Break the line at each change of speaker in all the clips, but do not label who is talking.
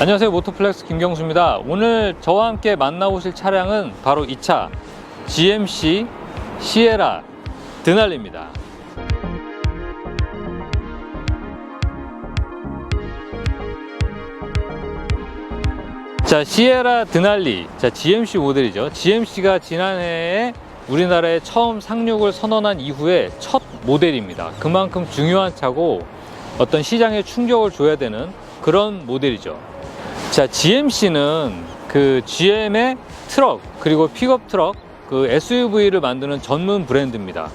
안녕하세요, 모토플렉스 김경수입니다. 오늘 저와 함께 만나보실 차량은 바로 이 차 GMC 시에라 드날리입니다. 자, 시에라 드날리, 자, GMC 모델이죠. GMC가 지난해에 우리나라에 처음 상륙을 선언한 이후에 첫 모델입니다. 그만큼 중요한 차고 어떤 시장에 충격을 줘야 되는 그런 모델이죠. 자, GMC는 그 GM의 트럭 그리고 픽업 트럭, 그 SUV를 만드는 전문 브랜드입니다.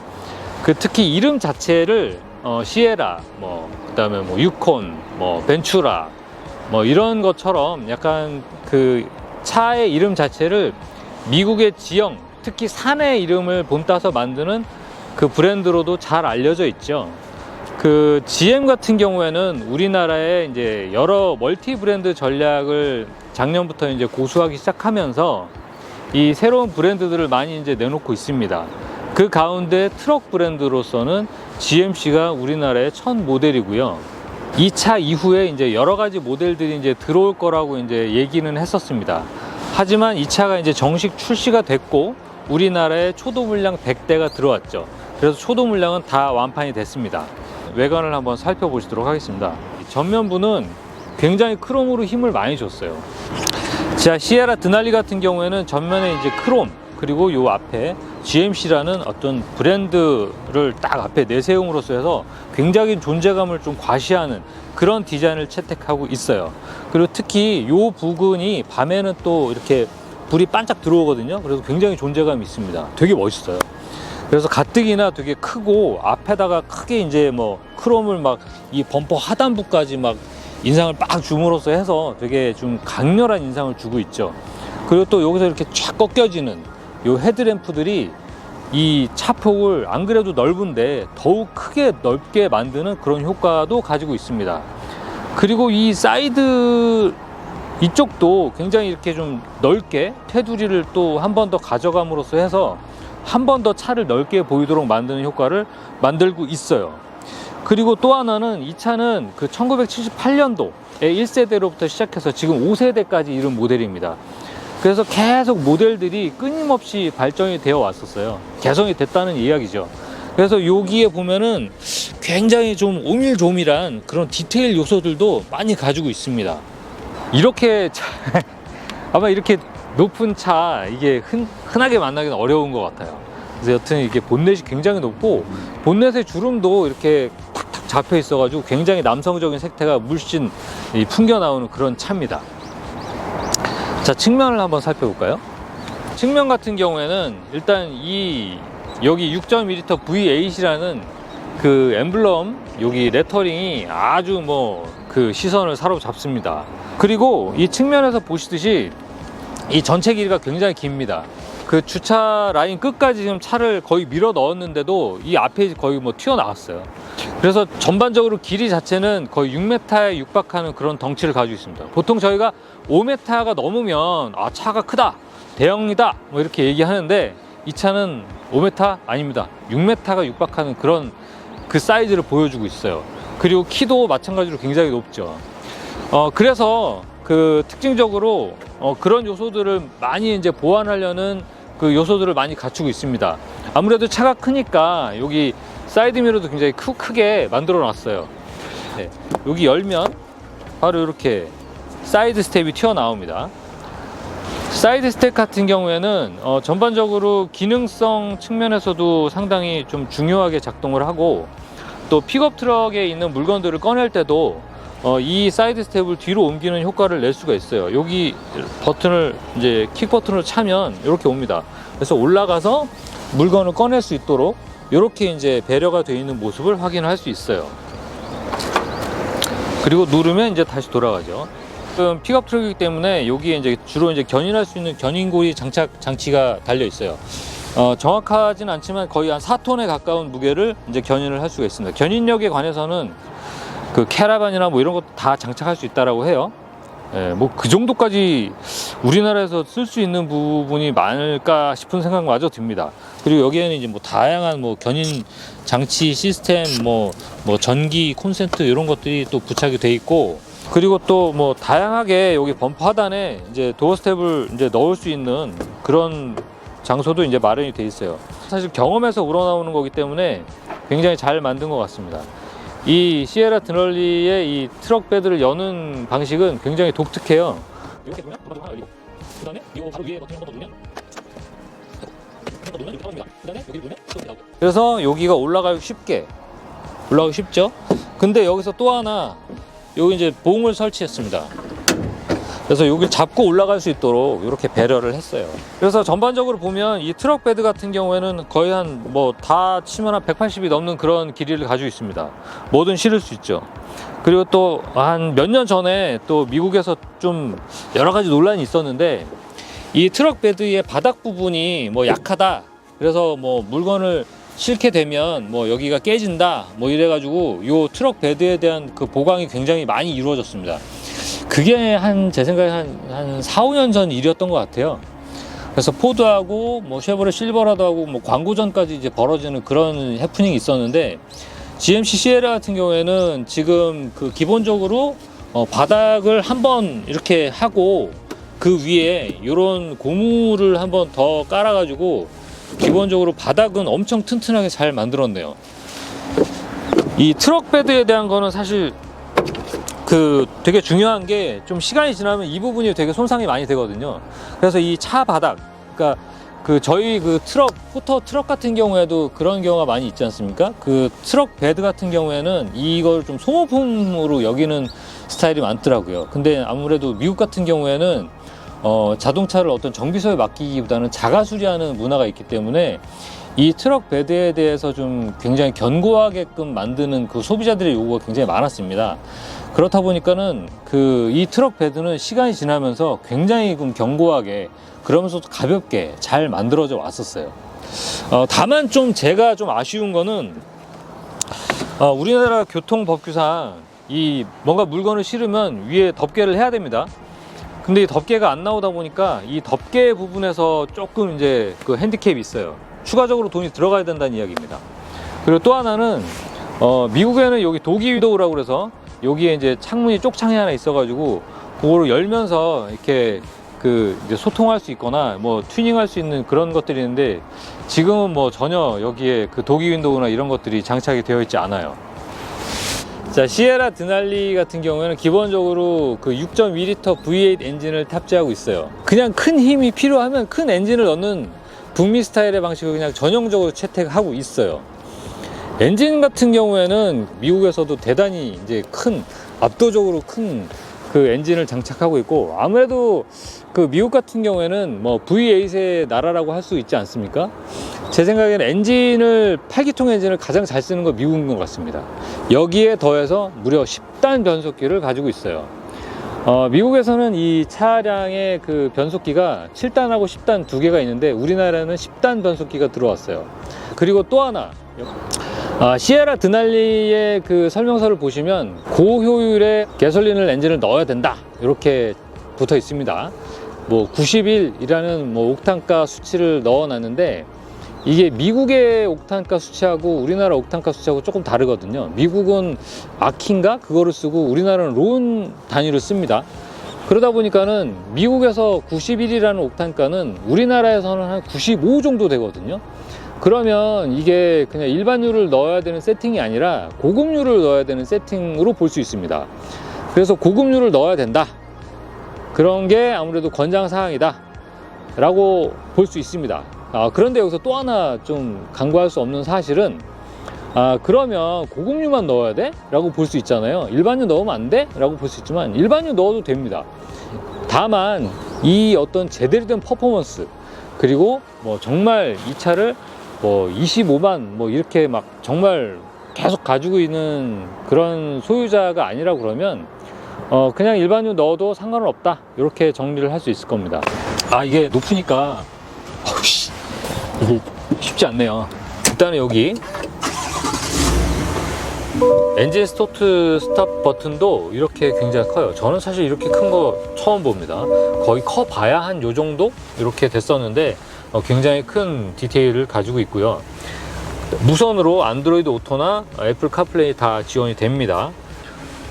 그 특히 이름 자체를 시에라, 그다음에 유콘, 벤츄라, 이런 것처럼 약간 그 차의 이름 자체를 미국의 지형, 특히 산의 이름을 본따서 만드는 그 브랜드로도 잘 알려져 있죠. 그 GM 같은 경우에는 우리나라에 이제 여러 멀티 브랜드 전략을 작년부터 이제 고수하기 시작하면서 이 새로운 브랜드들을 많이 이제 내놓고 있습니다. 그 가운데 트럭 브랜드로서는 GMC가 우리나라의 첫 모델이고요. 이 차 이후에 이제 여러 가지 모델들이 이제 들어올 거라고 이제 얘기는 했었습니다. 하지만 이 차가 이제 정식 출시가 됐고 우리나라에 초도 물량 100대가 들어왔죠. 그래서 초도 물량은 다 완판이 됐습니다. 외관을 한번 살펴보시도록 하겠습니다. 전면부는 굉장히 크롬으로 힘을 많이 줬어요. 자, 시에라 드날리 같은 경우에는 전면에 이제 크롬, 그리고 요 앞에 GMC라는 어떤 브랜드를 딱 앞에 내세움으로써 해서 굉장히 존재감을 좀 과시하는 그런 디자인을 채택하고 있어요. 그리고 특히 요 부근이 밤에는 또 이렇게 불이 반짝 들어오거든요. 그래서 굉장히 존재감이 있습니다. 되게 멋있어요. 그래서 가뜩이나 되게 크고 앞에다가 크게 이제 크롬을 막 이 범퍼 하단부까지 막 인상을 빡 줌으로써 해서 되게 좀 강렬한 인상을 주고 있죠. 그리고 또 여기서 이렇게 쫙 꺾여지는 요 헤드램프들이 이 차폭을 안 그래도 넓은데 더욱 크게 넓게 만드는 그런 효과도 가지고 있습니다. 그리고 이 사이드 이쪽도 굉장히 이렇게 좀 넓게 테두리를 또 한 번 더 가져감으로써 해서 한 번 더 차를 넓게 보이도록 만드는 효과를 만들고 있어요. 그리고 또 하나는 이 차는 그 1978년도에 1세대로부터 시작해서 지금 5세대까지 이른 모델입니다. 그래서 계속 모델들이 끊임없이 발전이 되어 왔었어요. 개성이 됐다는 이야기죠. 그래서 여기에 보면은 굉장히 좀 오밀조밀한 그런 디테일 요소들도 많이 가지고 있습니다. 이렇게 아마 이렇게 높은 차 이게 흔하게 만나기는 어려운 것 같아요. 그래서 여튼 이게 본넷이 굉장히 높고 본넷의 주름도 이렇게 탁탁 잡혀 있어가지고 굉장히 남성적인 색태가 물씬 풍겨 나오는 그런 차입니다. 자, 측면을 한번 살펴볼까요? 측면 같은 경우에는 일단 여기 6.2L V8이라는 그 엠블럼 여기 레터링이 아주 그 시선을 사로잡습니다. 그리고 이 측면에서 보시듯이 이 전체 길이가 굉장히 깁니다. 그 주차 라인 끝까지 지금 차를 거의 밀어 넣었는데도 이 앞에 거의 튀어나왔어요. 그래서 전반적으로 길이 자체는 거의 6m에 육박하는 그런 덩치를 가지고 있습니다. 보통 저희가 5m가 넘으면 차가 크다, 대형이다 이렇게 얘기하는데 이 차는 5m 아닙니다. 6m가 육박하는 그런 그 사이즈를 보여주고 있어요. 그리고 키도 마찬가지로 굉장히 높죠. 그래서 그 특징적으로 그런 요소들을 많이 이제 보완하려는 그 요소들을 많이 갖추고 있습니다. 아무래도 차가 크니까 여기 사이드미러도 굉장히 크게 만들어 놨어요. 네, 여기 열면 바로 이렇게 사이드 스텝이 튀어나옵니다. 사이드 스텝 같은 경우에는 전반적으로 기능성 측면에서도 상당히 좀 중요하게 작동을 하고, 또 픽업 트럭에 있는 물건들을 꺼낼 때도 이 사이드 스텝을 뒤로 옮기는 효과를 낼 수가 있어요. 여기 버튼을 이제 킥 버튼을 차면 이렇게 옵니다. 그래서 올라가서 물건을 꺼낼 수 있도록 이렇게 이제 배려가 되어 있는 모습을 확인할 수 있어요. 그리고 누르면 이제 다시 돌아가죠. 지금 픽업 트럭이기 때문에 여기에 이제 주로 이제 견인할 수 있는 견인고리 장착 장치가 달려 있어요. 정확하진 않지만 거의 한 4톤에 가까운 무게를 이제 견인을 할 수가 있습니다. 견인력에 관해서는 그 캐러반이나 이런 것도 다 장착할 수 있다라고 해요. 그 정도까지 우리나라에서 쓸 수 있는 부분이 많을까 싶은 생각마저 듭니다. 그리고 여기에는 이제 다양한 견인 장치 시스템, 전기 콘센트 이런 것들이 또 부착이 돼 있고, 그리고 또 뭐 다양하게 여기 범퍼 하단에 이제 도어 스텝을 이제 넣을 수 있는 그런 장소도 이제 마련이 돼 있어요. 사실 경험에서 우러나오는 거기 때문에 굉장히 잘 만든 것 같습니다. 이 시에라 드널리의 이 트럭 베드를 여는 방식은 굉장히 독특해요. 이렇게 보면 하나 열리고, 그 다음에 이 바로 위에 버튼 한번 더 누르면 이렇게 떨어집니다. 그 다음에 여기 보면 또 나오고. 그래서 여기가 올라가기 쉽죠? 근데 여기서 또 하나 여기 이제 봉을 설치했습니다. 그래서 여기 잡고 올라갈 수 있도록 이렇게 배려를 했어요. 그래서 전반적으로 보면 이 트럭 베드 같은 경우에는 거의 한 뭐 다 치면 한 180이 넘는 그런 길이를 가지고 있습니다. 뭐든 실을 수 있죠. 그리고 또 한 몇 년 전에 또 미국에서 좀 여러 가지 논란이 있었는데 이 트럭 베드의 바닥 부분이 뭐 약하다. 그래서 뭐 물건을 싣게 되면 뭐 여기가 깨진다. 뭐 이래가지고 요 트럭 베드에 대한 그 보강이 굉장히 많이 이루어졌습니다. 그게 제 생각에 한 4, 5년 전 일이었던 것 같아요. 그래서 포드하고 뭐 쉐보레 실버라도하고 뭐 광고전까지 이제 벌어지는 그런 해프닝이 있었는데 GMC 시에라 같은 경우에는 지금 그 기본적으로 바닥을 한번 이렇게 하고 그 위에 이런 고무를 한번 더 깔아가지고 기본적으로 바닥은 엄청 튼튼하게 잘 만들었네요. 이 트럭 베드에 대한 거는 사실 그 되게 중요한 게 좀 시간이 지나면 이 부분이 되게 손상이 많이 되거든요. 그래서 이 차 바닥, 그러니까 그 저희 그 포터 트럭 같은 경우에도 그런 경우가 많이 있지 않습니까? 그 트럭 베드 같은 경우에는 이걸 좀 소모품으로 여기는 스타일이 많더라고요. 근데 아무래도 미국 같은 경우에는 자동차를 어떤 정비소에 맡기기보다는 자가 수리하는 문화가 있기 때문에 이 트럭 베드에 대해서 좀 굉장히 견고하게끔 만드는 그 소비자들의 요구가 굉장히 많았습니다. 그렇다 보니까는 이 트럭 베드는 시간이 지나면서 굉장히 좀 견고하게 그러면서도 가볍게 잘 만들어져 왔었어요. 다만 좀 제가 좀 아쉬운 거는 우리나라 교통법규상 이 뭔가 물건을 실으면 위에 덮개를 해야 됩니다. 근데 이 덮개가 안 나오다 보니까 이 덮개 부분에서 조금 이제 그 핸디캡이 있어요. 추가적으로 돈이 들어가야 된다는 이야기입니다. 그리고 또 하나는 미국에는 여기 도기 윈도우라고 그래서 여기에 이제 창문이 쪽창이 하나 있어가지고 그거를 열면서 이렇게 이제 소통할 수 있거나 뭐 튜닝할 수 있는 그런 것들이 있는데 지금은 뭐 전혀 여기에 그 도기 윈도우나 이런 것들이 장착이 되어 있지 않아요. 자, 시에라 드날리 같은 경우에는 기본적으로 그 6.2L V8 엔진을 탑재하고 있어요. 그냥 큰 힘이 필요하면 큰 엔진을 넣는 북미 스타일의 방식을 그냥 전형적으로 채택하고 있어요. 엔진 같은 경우에는 미국에서도 대단히 이제 압도적으로 큰 그 엔진을 장착하고 있고, 아무래도 그 미국 같은 경우에는 뭐 V8의 나라라고 할 수 있지 않습니까? 제 생각에는 8기통 엔진을 가장 잘 쓰는 건 미국인 것 같습니다. 여기에 더해서 무려 10단 변속기를 가지고 있어요. 미국에서는 이 차량의 그 변속기가 7단하고 10단 두 개가 있는데 우리나라는 10단 변속기가 들어왔어요. 그리고 또 하나, 시에라 드날리의 그 설명서를 보시면 고효율의 개솔린을 엔진을 넣어야 된다 이렇게 붙어 있습니다. 뭐 91이라는 뭐 옥탄가 수치를 넣어 놨는데 이게 미국의 옥탄가 수치하고 우리나라 옥탄가 수치하고 조금 다르거든요. 미국은 아키인가 그거를 쓰고 우리나라는 론 단위로 씁니다. 그러다 보니까는 미국에서 91이라는 옥탄가는 우리나라에서는 한 95 정도 되거든요. 그러면 이게 그냥 일반유를 넣어야 되는 세팅이 아니라 고급유를 넣어야 되는 세팅으로 볼 수 있습니다. 그래서 고급유를 넣어야 된다. 그런 게 아무래도 권장사항이다 라고 볼 수 있습니다. 그런데 여기서 또 하나 좀 간과할 수 없는 사실은 그러면 고급유만 넣어야 돼? 라고 볼 수 있잖아요. 일반유 넣으면 안 돼? 라고 볼 수 있지만 일반유 넣어도 됩니다. 다만 이 어떤 제대로 된 퍼포먼스, 그리고 뭐 정말 이 차를 뭐 25만 뭐 이렇게 막 정말 계속 가지고 있는 그런 소유자가 아니라 그러면 그냥 일반유 넣어도 상관은 없다 이렇게 정리를 할 수 있을 겁니다. 이게 높으니까 이게 쉽지 않네요. 일단은 여기 엔진 스타트 스탑 버튼도 이렇게 굉장히 커요. 저는 사실 이렇게 큰 거 처음 봅니다. 거의 커 봐야 한 요 정도 이렇게 됐었는데 굉장히 큰 디테일을 가지고 있고요. 무선으로 안드로이드 오토나 애플 카플레이 다 지원이 됩니다.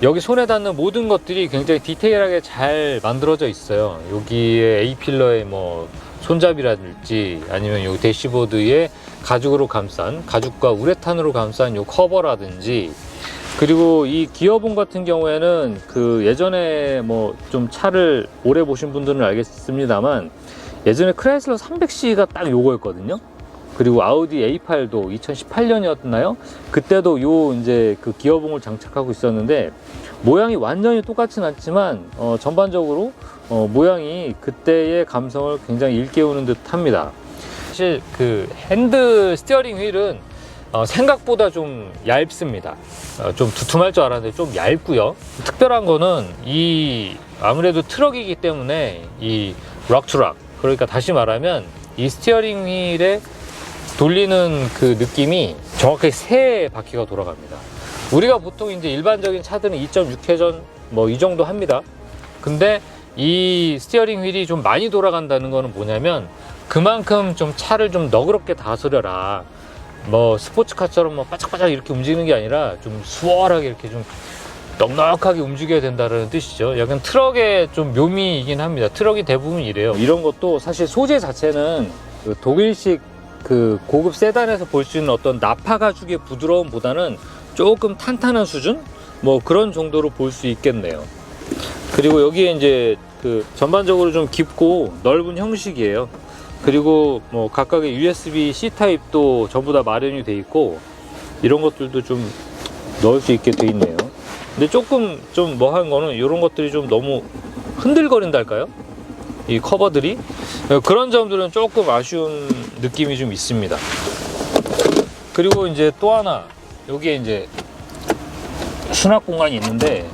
여기 손에 닿는 모든 것들이 굉장히 디테일하게 잘 만들어져 있어요. 여기에 A필러의 뭐 손잡이라든지 아니면 요 대시보드에 가죽으로 감싼, 가죽과 우레탄으로 감싼 요 커버라든지, 그리고 이 기어봉 같은 경우에는 그 예전에 뭐 좀 차를 오래 보신 분들은 알겠습니다만 예전에 크라이슬러 300C가 딱 요거였거든요. 그리고 아우디 A8도 2018년이었나요? 그때도 요 이제 그 기어봉을 장착하고 있었는데 모양이 완전히 똑같진 않지만 전반적으로 모양이 그때의 감성을 굉장히 일깨우는 듯 합니다. 사실 그 핸드 스티어링 휠은 생각보다 좀 얇습니다. 좀 두툼할 줄 알았는데 좀 얇고요. 특별한 거는 이 아무래도 트럭이기 때문에 이 락투락, 그러니까 다시 말하면 이 스티어링 휠에 돌리는 그 느낌이 정확하게 세 바퀴가 돌아갑니다. 우리가 보통 이제 일반적인 차들은 2.6회전 뭐 이 정도 합니다. 근데 이 스티어링 휠이 좀 많이 돌아간다는 거는 뭐냐면 그만큼 좀 차를 좀 너그럽게 다스려라. 뭐 스포츠카처럼 뭐 바짝바짝 이렇게 움직이는 게 아니라 좀 수월하게 이렇게 좀 넉넉하게 움직여야 된다는 뜻이죠. 약간 트럭의 좀 묘미이긴 합니다. 트럭이 대부분 이래요. 이런 것도 사실 소재 자체는 그 독일식 그 고급 세단에서 볼 수 있는 어떤 나파 가죽의 부드러움보다는 조금 탄탄한 수준? 뭐 그런 정도로 볼 수 있겠네요. 그리고 여기에 이제 그 전반적으로 좀 깊고 넓은 형식이에요. 그리고 뭐 각각의 USB-C 타입도 전부 다 마련이 돼 있고 이런 것들도 좀 넣을 수 있게 돼 있네요. 근데 조금 좀 뭐한 거는 이런 것들이 좀 너무 흔들거린달까요? 이 커버들이 그런 점들은 조금 아쉬운 느낌이 좀 있습니다. 그리고 이제 또 하나 여기에 이제 수납 공간이 있는데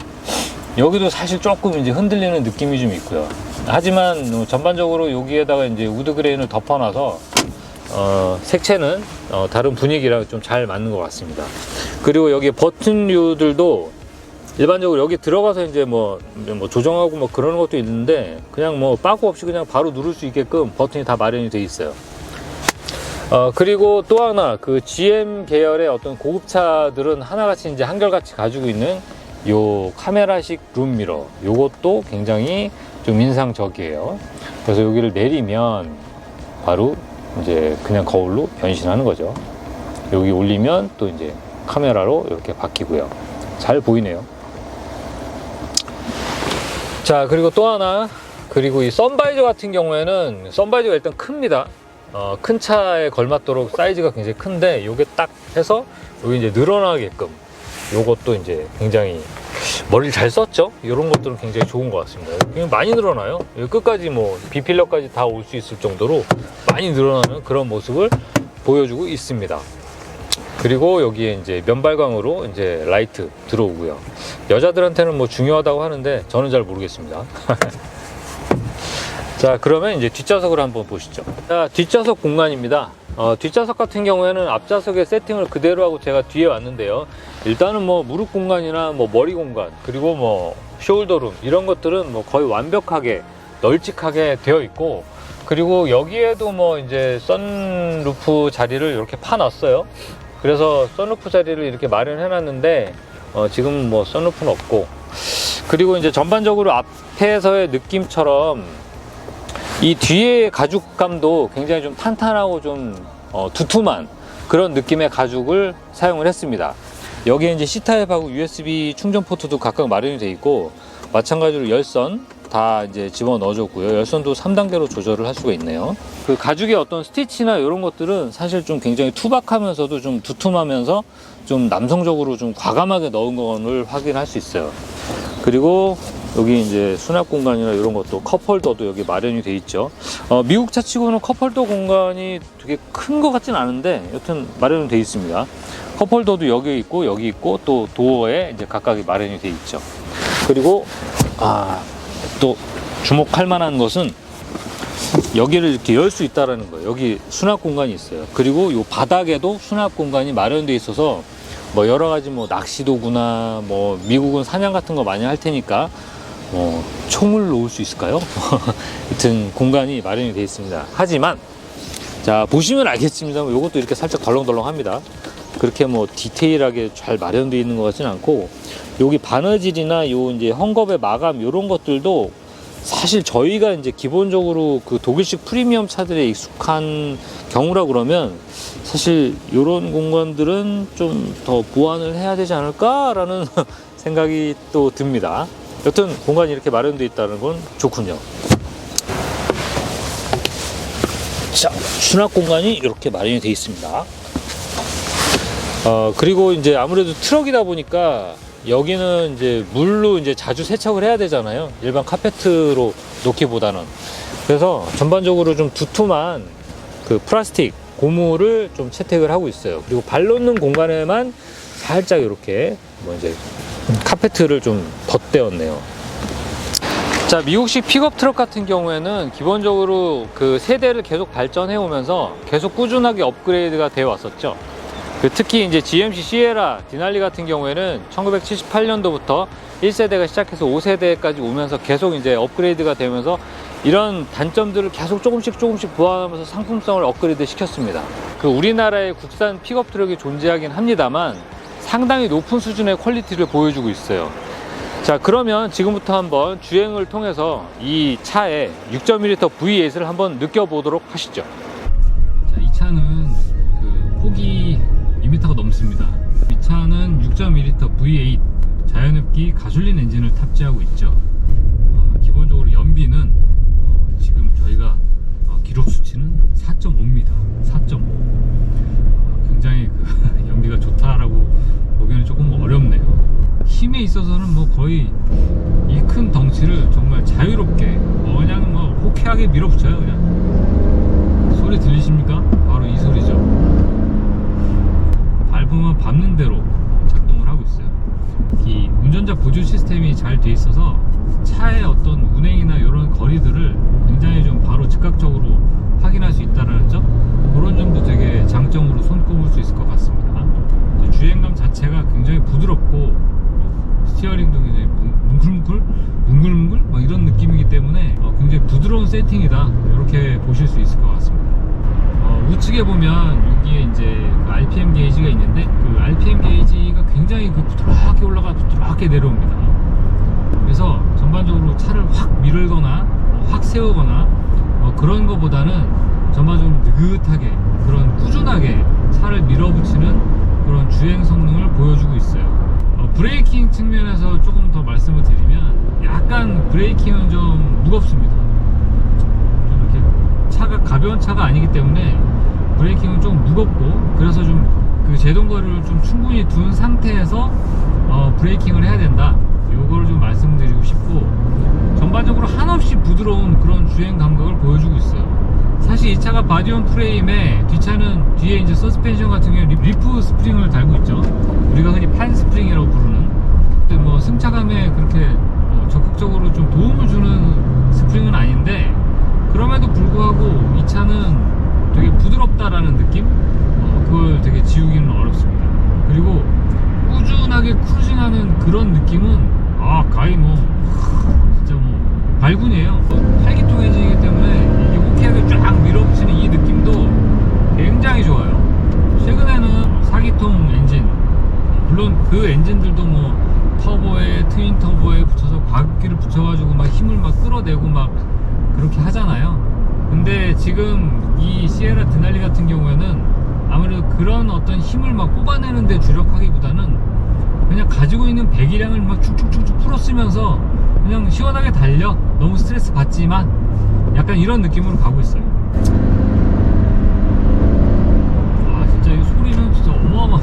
여기도 사실 조금 이제 흔들리는 느낌이 좀 있고요. 하지만 전반적으로 여기에다가 이제 우드 그레인을 덮어놔서 색채는 다른 분위기랑 좀 잘 맞는 것 같습니다. 그리고 여기 버튼류들도 일반적으로 여기 들어가서 이제 뭐 조정하고 뭐 그런 것도 있는데 그냥 뭐 빠꾸 없이 그냥 바로 누를 수 있게끔 버튼이 다 마련이 돼 있어요. 그리고 또 하나 그 GM 계열의 어떤 고급차들은 하나같이 이제 한결같이 가지고 있는 요 카메라식 룸미러, 요것도 굉장히 좀 인상적이에요. 그래서 여기를 내리면 바로 이제 그냥 거울로 변신하는 거죠. 여기 올리면 또 이제 카메라로 이렇게 바뀌고요. 잘 보이네요. 자, 그리고 또 하나, 그리고 이 선바이저 같은 경우에는 선바이저가 일단 큽니다. 큰 차에 걸맞도록 사이즈가 굉장히 큰데 요게 딱 해서 여기 이제 늘어나게끔 요것도 이제 굉장히 머리를 잘 썼죠. 이런 것들은 굉장히 좋은 것 같습니다. 굉장히 많이 늘어나요. 여기 끝까지 뭐 B필러까지 다 올 수 있을 정도로 많이 늘어나는 그런 모습을 보여주고 있습니다. 그리고 여기에 이제 면발광으로 이제 라이트 들어오고요. 여자들한테는 뭐 중요하다고 하는데 저는 잘 모르겠습니다. 자, 그러면 이제 뒷좌석을 한번 보시죠. 자, 뒷좌석 공간입니다. 뒷좌석 같은 경우에는 앞좌석의 세팅을 그대로 하고 제가 뒤에 왔는데요. 일단은 뭐 무릎 공간이나 뭐 머리 공간, 그리고 뭐 숄더룸 이런 것들은 뭐 거의 완벽하게 널찍하게 되어 있고, 그리고 여기에도 뭐 이제 선루프 자리를 이렇게 파놨어요. 그래서 선루프 자리를 이렇게 마련해 놨는데 지금 뭐 선루프는 없고, 그리고 이제 전반적으로 앞에서의 느낌처럼 이 뒤에 가죽감도 굉장히 좀 탄탄하고 좀 두툼한 그런 느낌의 가죽을 사용을 했습니다. 여기에 이제 C타입하고 USB 충전 포트도 각각 마련이 되어 있고, 마찬가지로 열선 다 이제 집어 넣어줬고요. 열선도 3단계로 조절을 할 수가 있네요. 그 가죽의 어떤 스티치나 이런 것들은 사실 좀 굉장히 투박하면서도 좀 두툼하면서 좀 남성적으로 좀 과감하게 넣은 것을 확인할 수 있어요. 그리고 여기 이제 수납 공간이나 이런 것도 컵홀더도 여기 마련이 돼 있죠. 미국 차 치고는 컵홀더 공간이 되게 큰 것 같진 않은데 여튼 마련이 돼 있습니다. 컵홀더도 여기 있고 또 도어에 이제 각각이 마련이 돼 있죠. 그리고 또 주목할 만한 것은 여기를 이렇게 열 수 있다라는 거예요. 여기 수납 공간이 있어요. 그리고 이 바닥에도 수납 공간이 마련돼 있어서 뭐 여러 가지 뭐 낚시도구나 뭐 미국은 사냥 같은 거 많이 할 테니까 뭐 총을 놓을 수 있을까요? 하여튼 공간이 마련이 되어 있습니다. 하지만 자, 보시면 알겠습니다. 이것도 이렇게 살짝 덜렁덜렁합니다. 그렇게 뭐 디테일하게 잘 마련되어 있는 것 같지는 않고, 여기 바느질이나 요 이제 헝겊의 마감 이런 것들도 사실 저희가 이제 기본적으로 그 독일식 프리미엄 차들에 익숙한 경우라 그러면 사실 이런 공간들은 좀 더 보완을 해야 되지 않을까라는 생각이 또 듭니다. 여튼 공간이 이렇게 마련되어 있다는 건 좋군요. 자, 수납 공간이 이렇게 마련이 되어 있습니다. 그리고 이제 아무래도 트럭이다 보니까 여기는 이제 물로 이제 자주 세척을 해야 되잖아요. 일반 카페트로 놓기보다는. 그래서 전반적으로 좀 두툼한 그 플라스틱 고무를 좀 채택을 하고 있어요. 그리고 발 놓는 공간에만 살짝 이렇게 뭐 이제 카페트를 좀 덧대었네요. 자, 미국식 픽업 트럭 같은 경우에는 기본적으로 그 세대를 계속 발전해 오면서 계속 꾸준하게 업그레이드가 되어 왔었죠. 특히 이제 GMC 시에라 디날리 같은 경우에는 1978년도부터 1세대가 시작해서 5세대까지 오면서 계속 이제 업그레이드가 되면서 이런 단점들을 계속 조금씩 보완하면서 상품성을 업그레이드 시켰습니다. 그 우리나라의 국산 픽업 트럭이 존재하긴 합니다만 상당히 높은 수준의 퀄리티를 보여주고 있어요. 자, 그러면 지금부터 한번 주행을 통해서 이 차의 6.1L V8을 한번 느껴보도록 하시죠. 자, 이 차는 그 폭이 2m가 넘습니다. 이 차는 6.2L V8 자연흡기 가솔린 엔진을 탑재하고 있죠. 기본적으로 연비는 지금 저희가 기록 수치는 4.5입니다. 4.5. 굉장히 그 연비가 좋다라고 보기에는 조금 어렵네요. 힘에 있어서는 뭐 거의 이 큰 덩치를 정말 자유롭게 그냥 뭐 호쾌하게 밀어붙여요. 그냥 소리 들리십니까? 바로 이 소리죠. 밟으면 밟는 대로 작동을 하고 있어요. 이 운전자 보조 시스템이 잘 돼 있어서 차의 어떤 운행이나 이런 거리들을 굉장히 좀 바로 즉각적으로 확인할 수 있다는 점, 그런 점도 되게 장점으로 손꼽을 수 있을 것 같습니다. 주행감 자체가 굉장히 부드럽고 스티어링도 굉장히 뭉글뭉글 뭐 이런 느낌이기 때문에 굉장히 부드러운 세팅이다, 이렇게 보실 수 있을 것 같습니다. 우측에 보면 여기에 이제 그 RPM 게이지가 있는데, 그 RPM 게이지가 굉장히 그 부드럽게 올라가 부드럽게 내려옵니다. 그래서 전반적으로 차를 확 밀거나 확 세우거나 그런 것보다는 전반적으로 느긋하게, 그런 꾸준하게 차를 밀어붙이는 그런 주행 성능을 보여주고 있어요. 브레이킹 측면에서 조금 더 말씀을 드리면 약간 브레이킹은 좀 무겁습니다. 좀 이렇게 차가 가벼운 차가 아니기 때문에 브레이킹은 좀 무겁고, 그래서 좀 그 제동거리를 좀 충분히 둔 상태에서 브레이킹을 해야 된다, 요거를 좀 말씀드리고 싶고, 전반적으로 한없이 부드러운 그런 주행 감각을 보여주고 있어요. 사실 이 차가 바디온 프레임에 뒷차는 뒤에 이제 서스펜션 같은 경우에 리프 스프링을 달고 있죠. 우리가 흔히 판 스프링이라고 부르는. 근데 뭐 승차감에 그렇게 적극적으로 좀 도움을 주는 스프링은 아닌데, 그럼에도 불구하고 이 차는 되게 부드럽다라는 느낌? 그걸 되게 지우기는 어렵습니다. 그리고 꾸준하게 크루징하는 그런 느낌은 거의 뭐 진짜 뭐 발군이에요. 8기통 엔진이기 때문에 이게 호쾌하게 쫙 밀어붙이는 이 느낌도 굉장히 좋아요. 최근에는 4기통 엔진, 물론 그 엔진들도 뭐 터보에 트윈 터보에 붙여서 과급기를 붙여가지고 막 힘을 막 끌어내고 막 그렇게 하잖아요. 근데 지금 이 시에라 드날리 같은 경우에는 아무래도 그런 어떤 힘을 막 뽑아내는 데 주력하기보다는 그냥 가지고 있는 배기량을 막 쭉쭉쭉쭉 풀어쓰면서 그냥 시원하게 달려, 너무 스트레스 받지만, 약간 이런 느낌으로 가고 있어요. 진짜 이 소리는 진짜 어마어마,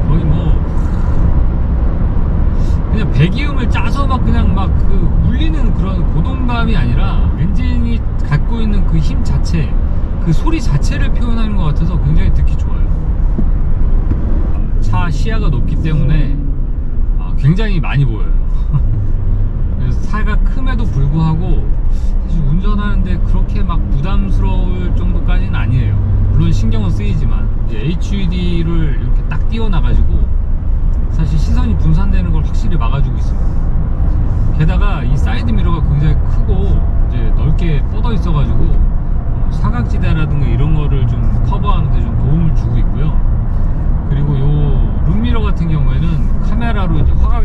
거의 뭐 그냥 배기음을 짜서 막 그냥 막 그 울리는 그런 고동감이 아니라 엔진이 갖고 있는 그 힘 자체, 그 소리 자체를 표현하는 것 같아서 굉장히 듣기 좋아요. 차 시야가 높기 때문에 굉장히 많이 보여요. 그래서 차가 큼에도 불구하고 사실 운전하는데 그렇게 막 부담스러울 정도까지는 아니에요. 물론 신경은 쓰이지만 이제 HUD를 이렇게 딱 띄워놔가지고 사실 시선이 분산되는 걸 확실히 막아주고 있습니다. 게다가 이 사이드 미러가 굉장히 크고 이제 넓게 뻗어 있어가지고 사각지대라든가 이런 거를 좀 커버하는 데 좀 도움을 주고 있고요.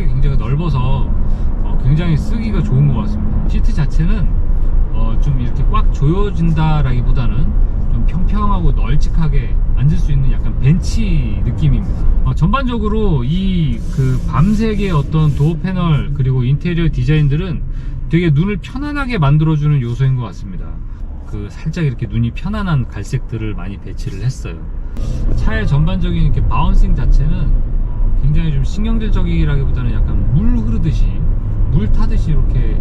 통로각이 굉장히 넓어서 굉장히 쓰기가 좋은 것 같습니다. 시트 자체는 좀 이렇게 꽉 조여진다라기보다는 좀 평평하고 널찍하게 앉을 수 있는 약간 벤치 느낌입니다. 전반적으로 이 그 밤색의 어떤 도어 패널 그리고 인테리어 디자인들은 되게 눈을 편안하게 만들어주는 요소인 것 같습니다. 그 살짝 이렇게 눈이 편안한 갈색들을 많이 배치를 했어요. 차의 전반적인 이렇게 바운싱 자체는 굉장히 좀 신경질적이라기보다는 약간 물 흐르듯이 물 타듯이 이렇게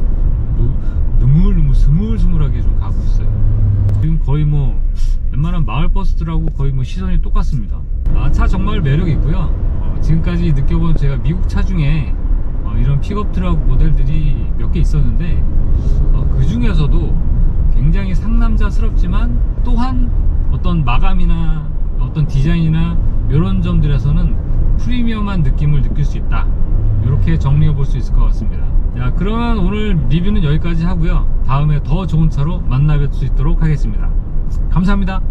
느물느물 스물스물하게 좀 가고 있어요. 지금 거의 뭐 웬만한 마을 버스들하고 거의 뭐 시선이 똑같습니다. 차 정말 매력 있고요. 지금까지 느껴본 제가 미국 차 중에 이런 픽업 트럭 모델들이 몇 개 있었는데 그 중에서도 굉장히 상남자스럽지만 또한 어떤 마감이나 어떤 디자인이나 이런 점들에서는 프리미엄한 느낌을 느낄 수 있다, 이렇게 정리해 볼 수 있을 것 같습니다. 자, 그러면 오늘 리뷰는 여기까지 하고요. 다음에 더 좋은 차로 만나 뵐 수 있도록 하겠습니다. 감사합니다.